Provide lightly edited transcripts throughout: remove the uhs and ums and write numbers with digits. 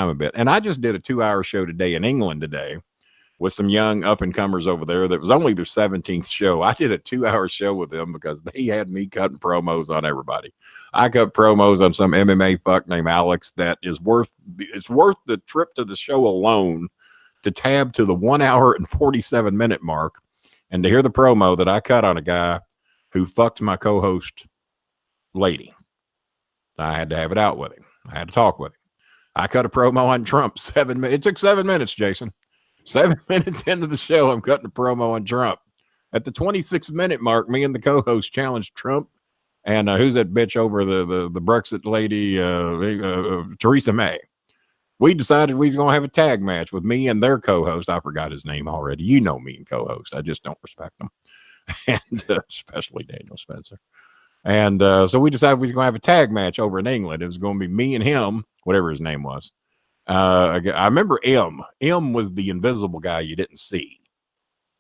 a bit. And I just did a 2-hour show today in England today with some young up and comers over there. That was only their 17th show. I did a 2-hour show with them because they had me cutting promos on everybody. I cut promos on some MMA fuck named Alex that is worth the trip to the show alone to tab to the 1 hour and 47-minute mark and to hear the promo that I cut on a guy who fucked my co-host lady. I had to have it out with him. I had to talk with him. I cut a promo on Trump 7 minutes. It took 7 minutes, Jason. 7 minutes into the show, I'm cutting a promo on Trump. At the 26-minute mark, me and the co-host challenged Trump and who's that bitch over the Brexit lady, Theresa May. We decided we was going to have a tag match with me and their co-host. I forgot his name already. You know me and co-host. I just don't respect them. And especially Daniel Spencer. And so we decided we was going to have a tag match over in England. It was going to be me and him, whatever his name was. I remember M. M was the invisible guy you didn't see.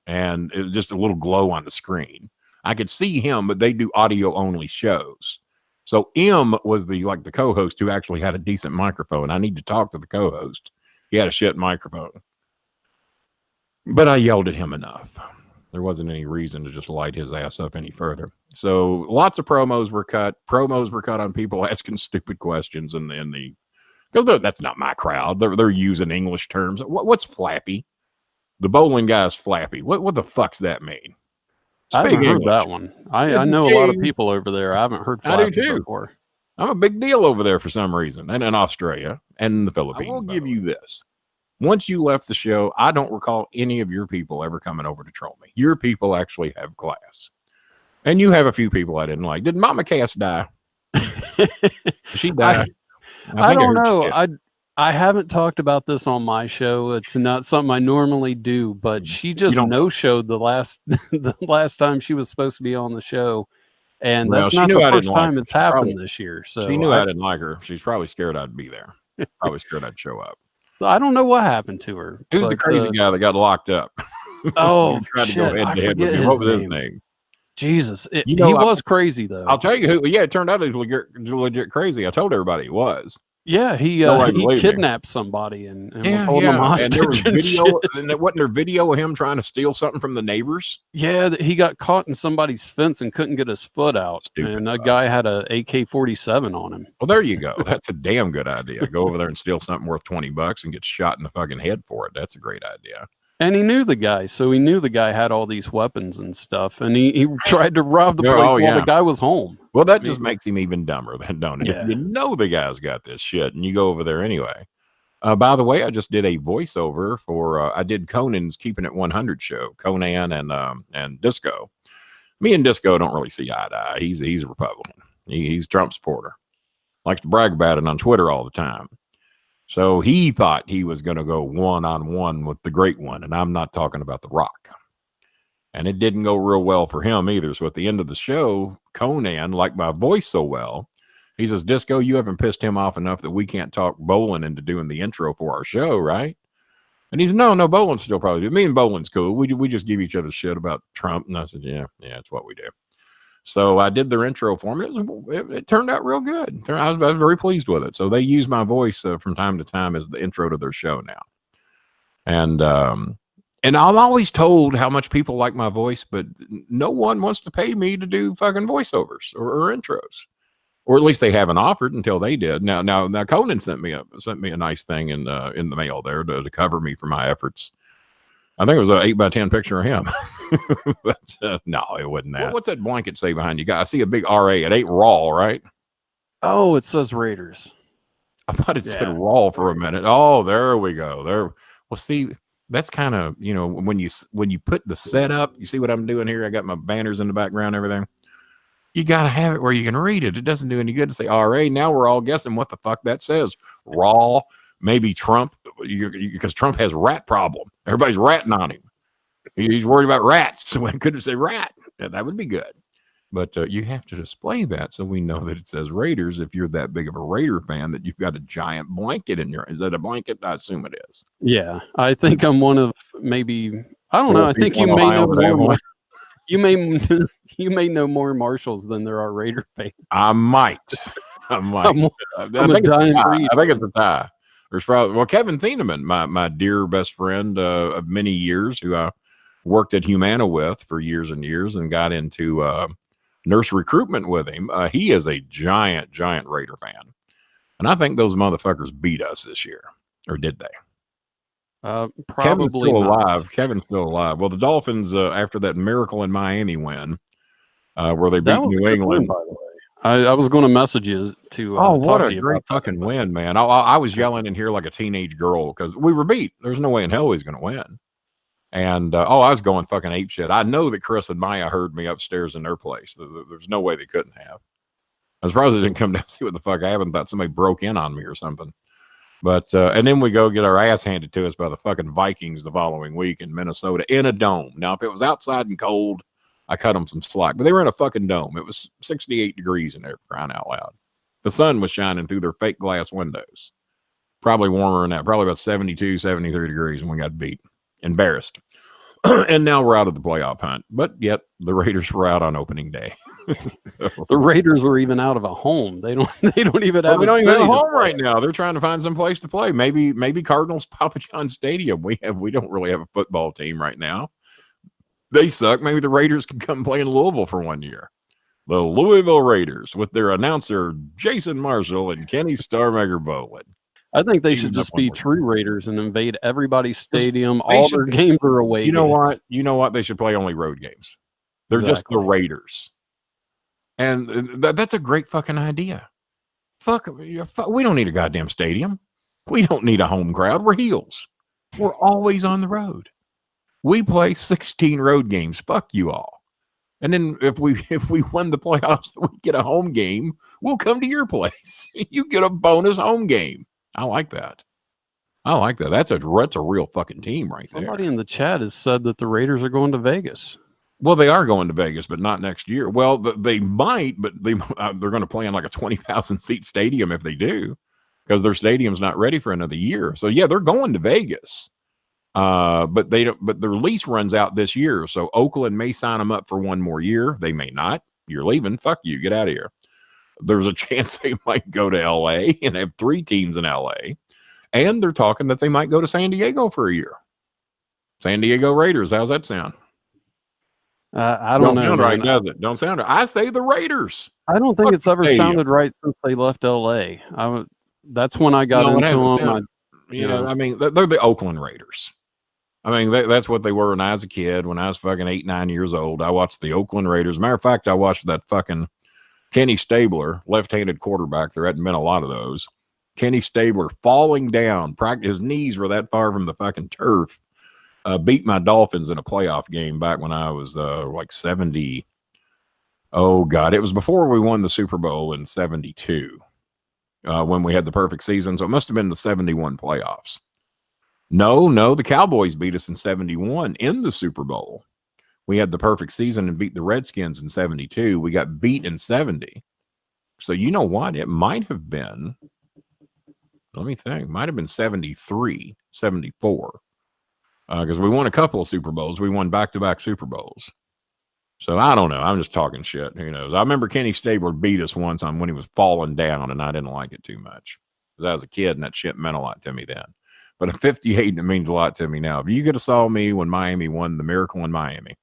And it was just a little glow on the screen. I could see him, but they do audio only shows. So M was the co-host who actually had a decent microphone. I need to talk to the co-host. He had a shit microphone. But I yelled at him enough. There wasn't any reason to just light his ass up any further. So lots of promos were cut. Promos were cut on people asking stupid questions because that's not my crowd. They're using English terms. What's flappy? The Bolin guy's flappy. What the fuck's that mean? I haven't heard that one. I know a lot of people over there. I haven't heard flappy before. I'm a big deal over there for some reason, and in Australia and the Philippines. I will give you this. Once you left the show, I don't recall any of your people ever coming over to troll me. Your people actually have class. And you have a few people I didn't like. Did Mama Cass die? She died. I don't know. I haven't talked about this on my show. It's not something I normally do, but she just no-showed the last time she was supposed to be on the show. And that's not the first time it's happened this year. So she knew I didn't like her. She's probably scared I'd be there. Probably scared I'd show up. I don't know what happened to her. Who's the crazy guy that got locked up? Oh, tried to go head-to-head with me. What was his name? Jesus. He was crazy, though. I'll tell you who. Yeah, it turned out he was legit crazy. I told everybody he was. Yeah, he kidnapped somebody and was holding them hostage. And there was video, and wasn't there video of him trying to steal something from the neighbors? Yeah, he got caught in somebody's fence and couldn't get his foot out. Stupid and a guy had a AK-47 on him. Well, there you go. That's a damn good idea. Go over there and steal something worth $20 and get shot in the fucking head for it. That's a great idea. And he knew the guy, so he knew the guy had all these weapons and stuff, and he tried to rob the place while the guy was home. Well, that just makes him even dumber, then, don't it? Yeah. If you know the guy's got this shit, and you go over there anyway. By the way, I just did a voiceover for I did Conan's Keeping It 100 show, Conan and Disco. Me and Disco don't really see eye to eye. He's a Republican. He's a Trump supporter. Likes to brag about it on Twitter all the time. So he thought he was going to go one-on-one with the great one, and I'm not talking about The Rock. And it didn't go real well for him either. So at the end of the show, Conan liked my voice so well, he says, Disco, you haven't pissed him off enough that we can't talk Bolin into doing the intro for our show, right? And he said, no, Bolin's still probably do. Me and Bolin's cool. We just give each other shit about Trump. And I said, yeah, it's what we do. So I did their intro for them. It turned out real good. I was very pleased with it. So they use my voice from time to time as the intro to their show now. And I'm always told how much people like my voice, but no one wants to pay me to do fucking voiceovers or intros, or at least they haven't offered until they did. Now Conan sent me a nice thing in the mail there to cover me for my efforts. I think it was an 8x10 picture of him. But no, it wasn't that. What's that blanket say behind you? I see a big RA. It ain't Raw, right? Oh, it says Raiders. I thought it said Raw for a minute. Oh, there we go. There. Well, see, that's kind of, when you put the setup, you see what I'm doing here? I got my banners in the background, everything. You got to have it where you can read it. It doesn't do any good to say RA. Now we're all guessing what the fuck that says. Raw, maybe Trump, because Trump has rat problem. Everybody's ratting on him. He's worried about rats, so I couldn't say rat. Yeah, that would be good. But you have to display that so we know that it says Raiders. If you're that big of a Raider fan, that you've got a giant blanket in your. Is that a blanket? I assume it is. Yeah, I think I'm one of maybe. I don't know. I think you may know more. You may know more Marshalls than there are Raider fans. I might. I think it's a tie. There's probably Kevin Thieneman, my dear best friend of many years, who I worked at Humana with for years and years, and got into nurse recruitment with him. He is a giant Raider fan, and I think those motherfuckers beat us this year, or did they? Probably Kevin's still not. alive. Kevin's still alive. Well, the Dolphins, after that miracle in Miami win, where they beat New England. Win, by the way. I was going to message you to what a great fucking win, man. I was yelling in here like a teenage girl because we were beat. There's no way in hell he's going to win. And I was going fucking ape shit. I know that Chris and Maya heard me upstairs in their place. There's no way they couldn't have. I'm surprised they didn't come down and see what the fuck happened. Thought somebody broke in on me or something. But and then we go get our ass handed to us by the fucking Vikings the following week in Minnesota in a dome. Now, if it was outside and cold, I cut them some slack, but they were in a fucking dome. It was 68 degrees in there, crying out loud. The sun was shining through their fake glass windows. Probably warmer than that, probably about 72, 73 degrees, and we got beat. Embarrassed. And now we're out of the playoff hunt, but yet the Raiders were out on opening day. So, the Raiders were even out of a home. They don't even have. We don't even have a home right now. They're trying to find some place to play. Maybe Cardinals Papa John Stadium. We don't really have a football team right now. They suck. Maybe the Raiders can come play in Louisville for 1 year. The Louisville Raiders with their announcer Jason Marshall and Kenny Starmaker Bolin. I think they should just be true Raiders and invade everybody's stadium. All their games are away. You know what? You know what? They should play only road games. They're just the Raiders. And that's a great fucking idea. Fuck, we don't need a goddamn stadium. We don't need a home crowd. We're heels. We're always on the road. We play 16 road games. Fuck you all. And then if we win the playoffs, we get a home game. We'll come to your place. You get a bonus home game. I like that. That's a real fucking team right there. Somebody in the chat has said that the Raiders are going to Vegas. Well, they are going to Vegas, but not next year. Well, they might, but they're going to play in like a 20,000 seat stadium if they do, because their stadium's not ready for another year. So yeah, they're going to Vegas. But they don't. But their lease runs out this year, so Oakland may sign them up for one more year. They may not. You're leaving. Fuck you. Get out of here. There's a chance they might go to L.A. and have 3 teams in L.A. And they're talking that they might go to San Diego for a year. San Diego Raiders. How's that sound? I don't know. Sound right, does it? Don't sound right. I say the Raiders. I don't think it's ever sounded right since they left L.A. That's when I got into them. I mean, they're the Oakland Raiders. I mean, that's what they were when I was a kid. When I was fucking 8, 9 years old, I watched the Oakland Raiders. Matter of fact, I watched that fucking Kenny Stabler, left-handed quarterback. There hadn't been a lot of those. Kenny Stabler falling down. His knees were that far from the fucking turf. Beat my Dolphins in a playoff game back when I was like 70. Oh, God. It was before we won the Super Bowl in 72 when we had the perfect season. So it must have been the 71 playoffs. No, the Cowboys beat us in 71 in the Super Bowl. We had the perfect season and beat the Redskins in 72. We got beat in 70. So you know what? It might have been, let me think, might have been 73, 74. Because we won a couple of Super Bowls. We won back-to-back Super Bowls. So I don't know. I'm just talking shit. Who knows? I remember Kenny Stabler beat us once on when he was falling down, and I didn't like it too much. Because I was a kid, and that shit meant a lot to me then. But at 58, it means a lot to me now. If you could have saw me when Miami won the Miracle in Miami,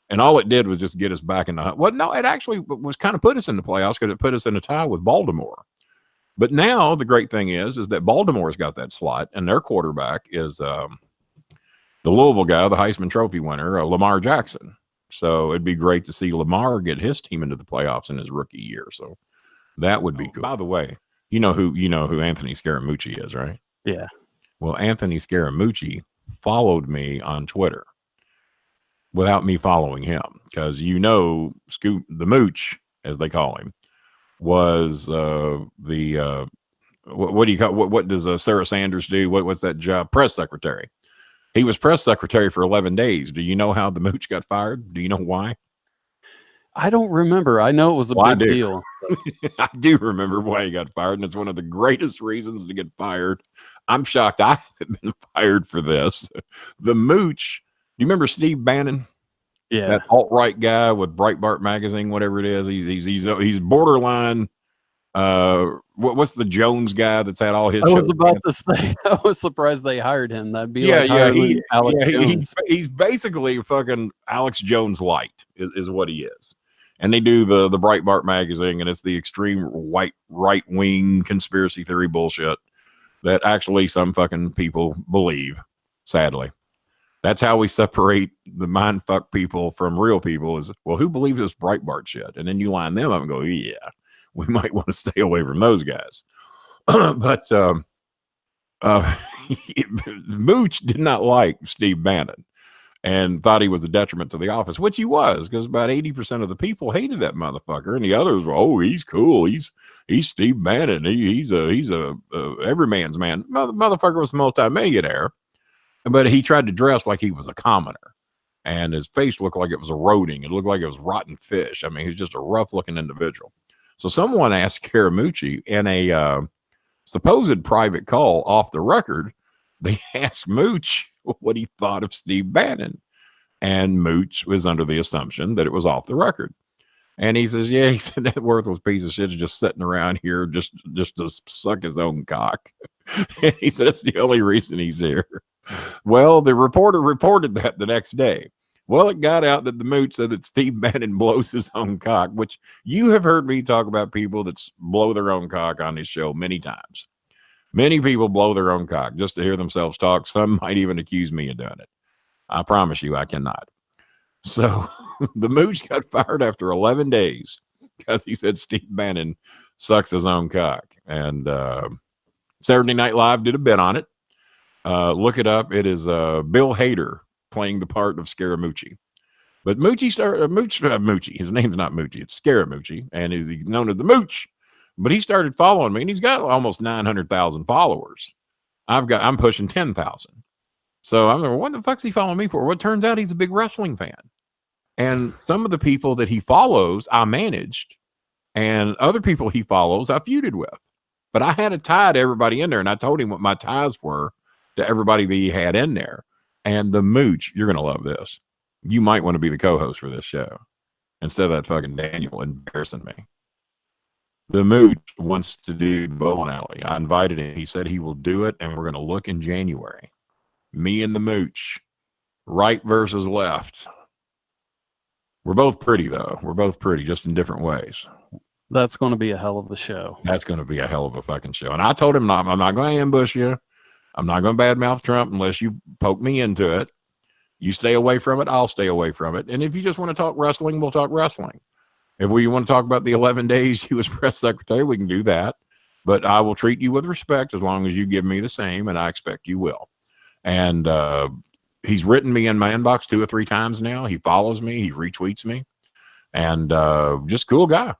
and all it did was just get us back in the hunt. Well, no, it actually was kind of put us in the playoffs because it put us in a tie with Baltimore. But now the great thing is that Baltimore's got that slot, and their quarterback is the Louisville guy, the Heisman Trophy winner, Lamar Jackson. So it'd be great to see Lamar get his team into the playoffs in his rookie year. So that would be cool. By the way, you know who Anthony Scaramucci is, right? Yeah. Well, Anthony Scaramucci followed me on Twitter without me following him because Scoop the Mooch, as they call him, was what do you call what does Sarah Sanders do? What's that job? Press secretary. He was press secretary for 11 days. Do you know how the Mooch got fired? Do you know why? I don't remember. I know it was a big deal. I do remember why he got fired, and it's one of the greatest reasons to get fired. I'm shocked I haven't been fired for this. The Mooch, do you remember Steve Bannon? Yeah. That alt-right guy with Breitbart magazine, whatever it is. He's borderline what's the Jones guy that's had all his I was shows? about to say, I was surprised they hired him. That'd be Yeah, like yeah, hiring Alex Jones. he's basically fucking Alex Jones light is what he is. And they do the Breitbart magazine, and it's the extreme white right wing conspiracy theory bullshit that actually some fucking people believe. Sadly, that's how we separate the mind fuck people from real people. Is, well, who believes this Breitbart shit? And then you line them up and go, yeah, we might want to stay away from those guys. But Mooch did not like Steve Bannon and thought he was a detriment to the office, which he was, because about 80% of the people hated that motherfucker, and the others were, oh, he's cool, he's Steve Bannon, he's a everyman's man. Motherfucker was a multimillionaire, but he tried to dress like he was a commoner, and his face looked like it was eroding. It looked like it was rotten fish. I mean, he's just a rough looking individual. So someone asked Scaramucci in a supposed private call off the record, they asked Mooch what he thought of Steve Bannon. And Mooch was under the assumption that it was off the record. And he says, yeah, he said that worthless piece of shit is just sitting around here just to suck his own cock. And he said, that's the only reason he's here. Well, the reporter reported that the next day. Well, it got out that the Mooch said that Steve Bannon blows his own cock, which you have heard me talk about people that blow their own cock on this show many times. Many people blow their own cock just to hear themselves talk. Some might even accuse me of doing it. I promise you I cannot. So the Mooch got fired after 11 days because he said Steve Bannon sucks his own cock. And Saturday Night Live did a bit on it. Look it up. It is Bill Hader playing the part of Scaramucci. But Moochie, his name's not Moochie, it's Scaramucci, and he's known as the Mooch. But he started following me, and he's got almost 900,000 followers. I'm pushing 10,000. So I'm like, what the fuck's he following me for? Well, it turns out he's a big wrestling fan. And some of the people that he follows, I managed, and other people he follows, I feuded with. But I had a tie to everybody in there, and I told him what my ties were to everybody that he had in there. And the Mooch, you're going to love this. You might want to be the co-host for this show instead of that fucking Daniel embarrassing me. The Mooch wants to do the bowling alley. I invited him. He said he will do it, and we're going to look in January. Me and the Mooch, right versus left. We're both pretty, though. We're both pretty, just in different ways. That's going to be a hell of a show. That's going to be a hell of a fucking show. And I told him, I'm not going to ambush you. I'm not going to badmouth Trump unless you poke me into it. You stay away from it, I'll stay away from it. And if you just want to talk wrestling, we'll talk wrestling. If we want to talk about the 11 days he was press secretary, we can do that. But I will treat you with respect as long as you give me the same, and I expect you will. And he's written me in my inbox 2 or 3 times now. He follows me. He retweets me. And just cool guy.